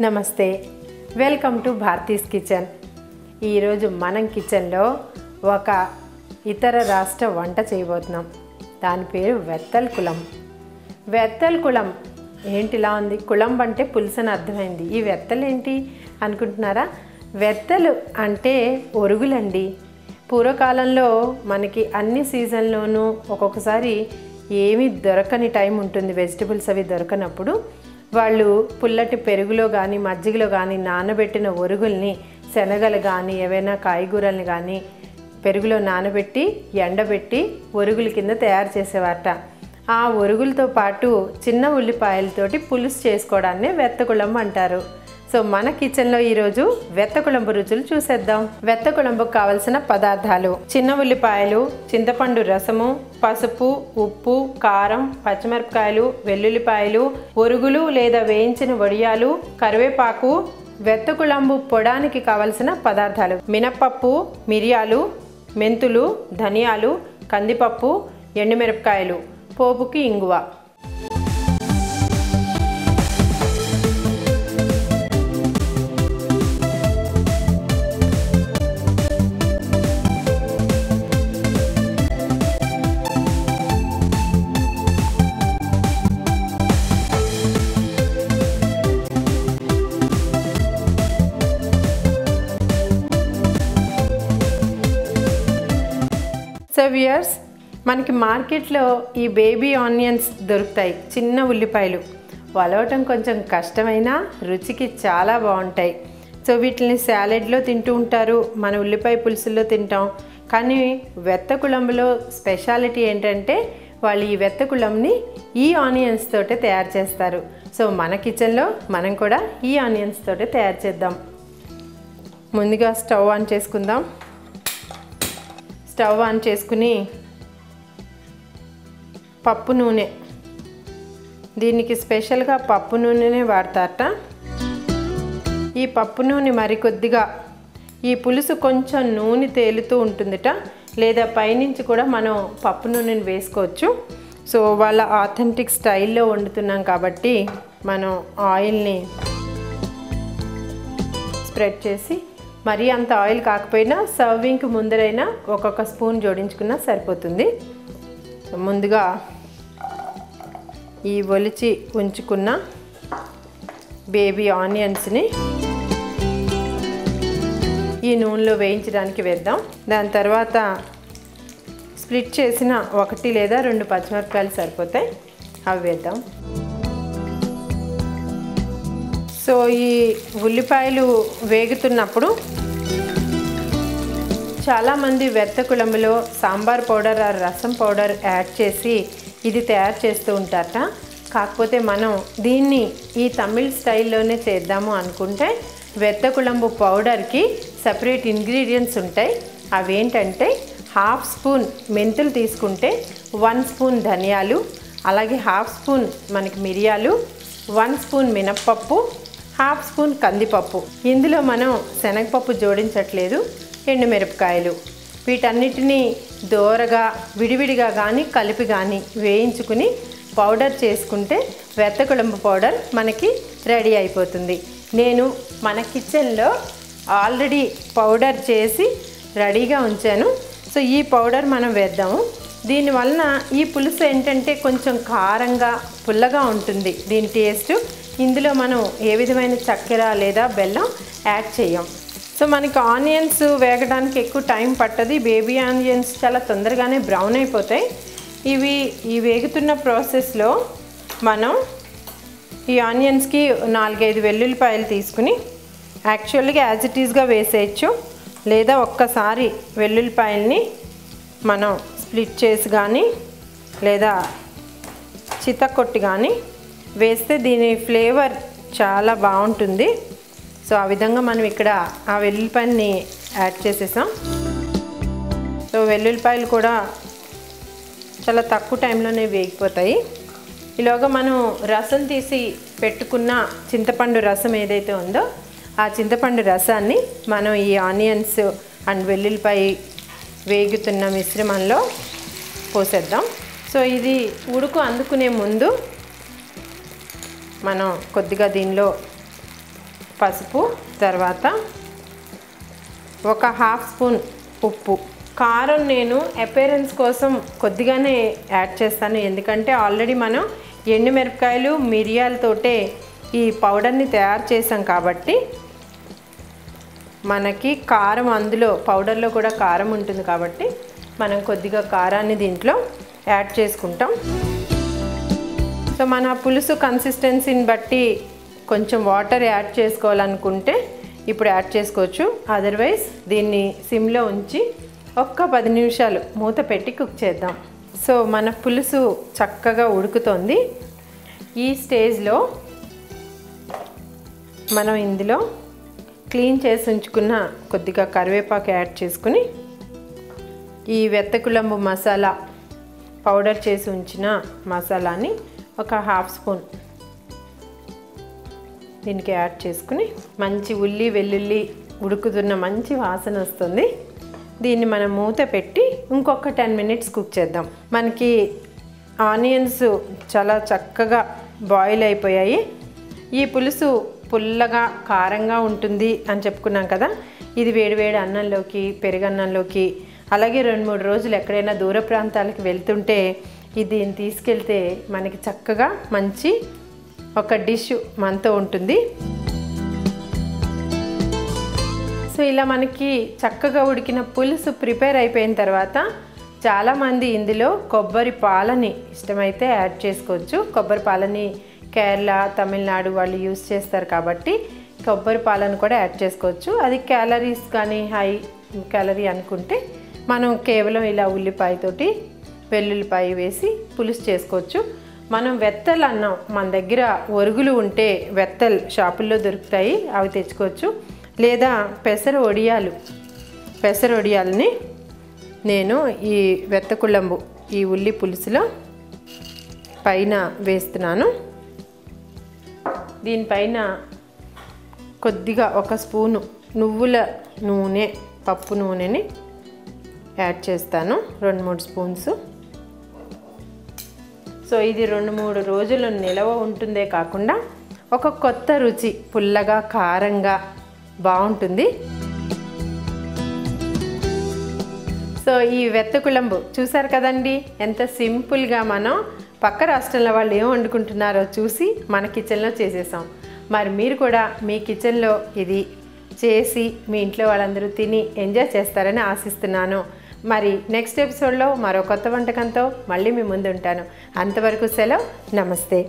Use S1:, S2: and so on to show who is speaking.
S1: నమస్తే, welcome to Bharati's kitchen. ఈరోజు మనం కిచెన్లో ఒక ఇతర రాష్ట్ర వంట చేయబోతున్నాం. దాని పేరు వెత్తల్ కులం. వెత్తల్ కులం ఏంటిలా ఉంది? కులం అంటే పులుసు అని అర్థమైంది. ఈ వెత్తలు ఏంటి అనుకుంటున్నారా? వెత్తలు అంటే ఒరుగులండి. పూర్వకాలంలో మనకి అన్ని సీజన్లోనూ ఒక్కొక్కసారి ఏమీ దొరకని టైం ఉంటుంది. వెజిటబుల్స్ అవి దొరకనప్పుడు వాళ్ళు పుల్లటి పెరుగులో కానీ మజ్జిగలో కానీ నానబెట్టిన ఒరుగుల్ని, శనగలు కానీ ఏవైనా కాయగూరల్ని కానీ పెరుగులో నానబెట్టి ఎండబెట్టి ఒరుగుల కింద తయారు చేసేవారట. ఆ ఒరుగులతో పాటు చిన్న ఉల్లిపాయలతోటి పులుసు చేసుకోవడాన్ని వెత్తకుళంబు అంటారు. సో మన కిచెన్లో ఈరోజు వెత్తకుళంబు రుచులు చూసేద్దాం. వెత్తకుళంబుకు కావలసిన పదార్థాలు: చిన్న ఉల్లిపాయలు, చింతపండు రసము, పసుపు, ఉప్పు, కారం, పచ్చిమిరపకాయలు, వెల్లుల్లిపాయలు, ఒరుగులు లేదా వేయించిన వడియాలు, కరివేపాకు. వెత్తకుళంబు పొడానికి కావలసిన పదార్థాలు: మినప్పప్పు, మిరియాలు, మెంతులు, ధనియాలు, కందిపప్పు, ఎండుమిరపకాయలు, పోపుకి ఇంగువ. సో వ్యూయర్స్, మనకి మార్కెట్లో ఈ బేబీ ఆనియన్స్ దొరుకుతాయి. చిన్న ఉల్లిపాయలు వలవటం కొంచెం కష్టమైనా రుచికి చాలా బాగుంటాయి. సో వీటిని సాలెడ్లో తింటూ ఉంటారు, మన ఉల్లిపాయ పులుసుల్లో తింటాం. కానీ వెత్తకుళంబులో స్పెషాలిటీ ఏంటంటే వాళ్ళు ఈ వెత్తకుళంని ఈ ఆనియన్స్ తోటే తయారు చేస్తారు. సో మన కిచెన్లో మనం కూడా ఈ ఆనియన్స్ తోటే తయారు చేద్దాం. ముందుగా స్టవ్ ఆన్ చేసుకుందాం. స్టవ్ ఆన్ చేసుకుని పప్పు నూనె, దీనికి స్పెషల్గా పప్పు నూనెనే వాడతారట. ఈ పప్పు నూనె మరికొద్దిగా, ఈ పులుసు కొంచెం నూనె తేలుతూ ఉంటుందిట, లేదా పైనుంచి కూడా మనం పప్పు నూనెని వేసుకోవచ్చు. సో వాళ్ళ ఆథెంటిక్ స్టైల్లో వండుతున్నాం కాబట్టి మనం ఆయిల్ని స్ప్రెడ్ చేసి, మరీ అంత ఆయిల్ కాకపోయినా సర్వింగ్కి ముందరైనా ఒక్కొక్క స్పూన్ జోడించుకున్నా సరిపోతుంది. ముందుగా ఈ ఒలిచి ఉంచుకున్న బేబీ ఆనియన్స్ని ఈ నూనెలో వేయించడానికి వేద్దాం. దాని తర్వాత స్ప్లిట్ చేసిన 1 లేదా 2 పచ్చిమిరపకాయలు సరిపోతాయి, అవి వేద్దాం. సో ఈ ఉల్లిపాయలు వేగుతున్నప్పుడు చాలామంది వెత్తకుళంబులో సాంబార్ పౌడర్ ఆ రసం పౌడర్ యాడ్ చేసి ఇది తయారు చేస్తూ ఉంటారట. కాకపోతే మనం దీన్ని ఈ తమిళ్ స్టైల్లోనే చేద్దాము అనుకుంటే వెత్తకుళంబు పౌడర్కి సపరేట్ ఇంగ్రీడియంట్స్ ఉంటాయి. అవేంటంటే 1/2 స్పూన్ మెంతులు తీసుకుంటే 1 స్పూన్ ధనియాలు, అలాగే 1/2 స్పూన్ మనకి మిరియాలు, 1 స్పూన్ మినప్పప్పు, 1/2 స్పూన్ కందిపప్పు. ఇందులో మనం శనగపప్పు జోడించట్లేదు. ఎండుమిరపకాయలు. వీటన్నిటినీ దోరగా విడివిడిగా కానీ కలిపి కానీ వేయించుకుని పౌడర్ చేసుకుంటే వెత్తకుళంబు పౌడర్ మనకి రెడీ అయిపోతుంది. నేను మన కిచెన్లో ఆల్రెడీ పౌడర్ చేసి రెడీగా ఉంచాను. సో ఈ పౌడర్ మనం వేద్దాము. దీనివలన ఈ పులుసు ఏంటంటే కొంచెం కారంగా పుల్లగా ఉంటుంది దీని టేస్ట్. ఇందులో మనం ఏ విధమైన చక్కెర లేదా బెల్లం యాడ్ చేయం. సో మనకి ఆనియన్స్ వేగడానికి ఎక్కువ టైం పట్టదు. బేబీ ఆనియన్స్ చాలా తొందరగానే బ్రౌన్ అయిపోతాయి. ఈ వేగుతున్న ప్రాసెస్లో మనం ఈ ఆనియన్స్కి 4-5 వెల్లుల్లిపాయలు తీసుకుని యాక్చువల్గా యాజ్ ఇట్ ఈస్గా వేసేయచ్చు, లేదా ఒక్కసారి వెల్లుల్లిపాయల్ని మనం స్ప్లిట్ చేసి కానీ లేదా చితక్కొట్టి కానీ వేస్తే దీని ఫ్లేవర్ చాలా బాగుంటుంది. సో ఆ విధంగా మనం ఇక్కడ ఆ వెల్లుల్లిపాయని యాడ్ చేసేసాం. సో వెల్లుల్లిపాయలు కూడా చాలా తక్కువ టైంలోనే వేగిపోతాయి. ఈలోగా మనం రసం తీసి పెట్టుకున్న చింతపండు రసం ఏదైతే ఉందో ఆ చింతపండు రసాన్ని మనం ఈ ఆనియన్స్ అండ్ వెల్లుల్లిపాయ వేగుతున్న మిశ్రమంలో పోసేద్దాం. సో ఇది ఉడుకు అందుకునే ముందు మనం కొద్దిగా దీనిలో పసుపు, తర్వాత ఒక హాఫ్ స్పూన్ ఉప్పు. కారం నేను అపీరెన్స్ కోసం కొద్దిగానే యాడ్ చేస్తాను, ఎందుకంటే ఆల్రెడీ మనం ఎండుమిరపకాయలు మిరియాలతోటే ఈ పౌడర్ని తయారు చేసాం కాబట్టి మనకి కారం అందులో పౌడర్లో కూడా కారం ఉంటుంది కాబట్టి మనం కొద్దిగా కారాన్ని దీంట్లో యాడ్ చేసుకుంటాం. సో మన పులుసు కన్సిస్టెన్సీని బట్టి కొంచెం వాటర్ యాడ్ చేసుకోవాలనుకుంటే ఇప్పుడు యాడ్ చేసుకోవచ్చు. అదర్వైజ్ దీన్ని సిమ్లో ఉంచి ఒక్క 10 నిమిషాలు మూత పెట్టి కుక్ చేద్దాం. సో మన పులుసు చక్కగా ఉడుకుతోంది. ఈ స్టేజ్లో మనం ఇందులో క్లీన్ చేసి ఉంచుకున్న కొద్దిగా కరివేపాకు యాడ్ చేసుకుని ఈ వెత్తకులంబు మసాలా పౌడర్ చేసి ఉంచిన మసాలాని ఒక హాఫ్ స్పూన్ దీనికి యాడ్ చేసుకుని మంచి ఉల్లి వెల్లుల్లి ఉడుకుతున్న మంచి వాసన వస్తుంది. దీన్ని మనం మూత పెట్టి ఇంకొక 10 మినిట్స్ కుక్ చేద్దాం. మనకి ఆనియన్స్ చాలా చక్కగా బాయిల్ అయిపోయాయి. ఈ పులుసు పుల్లగా కారంగా ఉంటుంది అని చెప్పుకున్నాం కదా. ఇది వేడివేడి అన్నంలోకి పెరుగన్నంలోకి అలాగే 2-3 రోజులు ఎక్కడైనా దూర ప్రాంతాలకు వెళ్తుంటే దీన్ని తీసుకెళ్తే మనకి చక్కగా మంచి ఒక డిష్ మనతో ఉంటుంది. సో ఇలా మనకి చక్కగా ఉడికిన పులుసు ప్రిపేర్ అయిపోయిన తర్వాత చాలామంది ఇందులో కొబ్బరి పాలని ఇష్టమైతే యాడ్ చేసుకోవచ్చు. కొబ్బరి పాలని కేరళ తమిళనాడు వాళ్ళు యూస్ చేస్తారు కాబట్టి కొబ్బరి పాలను కూడా యాడ్ చేసుకోవచ్చు. అది క్యాలరీస్ కానీ హై క్యాలరీ అనుకుంటే మనం కేవలం ఇలా ఉల్లిపాయతోటి వెల్లుల్లిపాయ వేసి పులుసు చేసుకోవచ్చు. మనం వెత్తలు అన్నాం, మన దగ్గర ఒరుగులు ఉంటే వెత్తలు షాపుల్లో దొరుకుతాయి, అవి తెచ్చుకోవచ్చు. లేదా పెసర ఒడియాలని నేను ఈ వెత్తకుళ్ళంబు ఈ ఉల్లి పులుసులో పైన వేస్తున్నాను. దీనిపైన కొద్దిగా ఒక స్పూను నువ్వుల నూనె పప్పు నూనెని యాడ్ చేస్తాను, 2-3 స్పూన్స్. సో ఇది 2-3 రోజులు నిలవ ఉంటుందే కాకుండా ఒక కొత్త రుచి, పుల్లగా కారంగా బాగుంటుంది. సో ఈ వెత్తకుళ్ళంబు చూసారు కదండి, ఎంత సింపుల్గా మనం పక్క రాష్ట్రంలో వాళ్ళు ఏం వండుకుంటున్నారో చూసి మన కిచెన్లో చేసేసాం. మరి మీరు కూడా మీ కిచెన్లో ఇది చేసి మీ ఇంట్లో వాళ్ళందరూ తిని ఎంజాయ్ చేస్తారని ఆశిస్తున్నాను. మరి నెక్స్ట్ ఎపిసోడ్లో మరో కొత్త వంటకంతో మళ్ళీ మీ ముందు ఉంటాను. అంతవరకు సెలవు, నమస్తే.